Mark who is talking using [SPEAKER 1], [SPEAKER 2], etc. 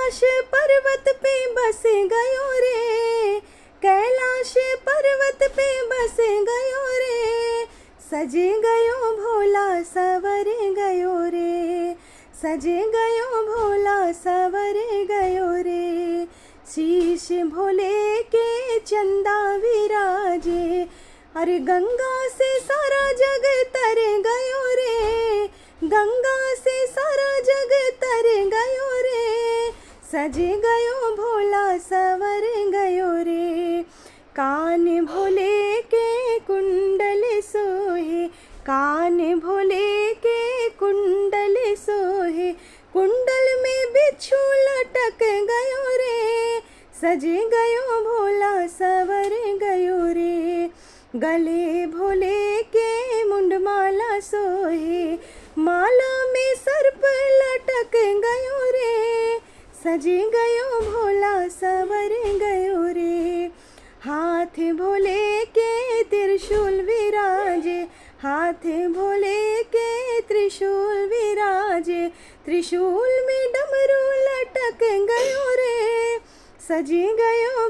[SPEAKER 1] कैलाश पर्वत पे बस गयो रे, कैलाश पर्वत पे बस गयो रे, सज गयो भोला सवर गयो रे, सज गयो भोला सवर गयो रे। शीश भोले के चंदा विराजे, अरे गंगा से सारा जग तर गयो रे, गंगा से सारा जग तर गयो रे, सज गयो भोला सवर गयो रे। कान भोले के कुंडल सोहे, कान भोले के कुंडल सोहे, कुंडल में बिच्छू लटक गयो रे, सज गयो भोला सवर गयो रे। गले भोले के मुंडमाला सोहे, माला में सर्प लटक गयो रे, सज गयो भोला सवर गयो रे। हाथ भोले के त्रिशूल विराजे, हाथ भोले के त्रिशूल विराजे, त्रिशूल में डमरू लटक गयो रे, सज गयो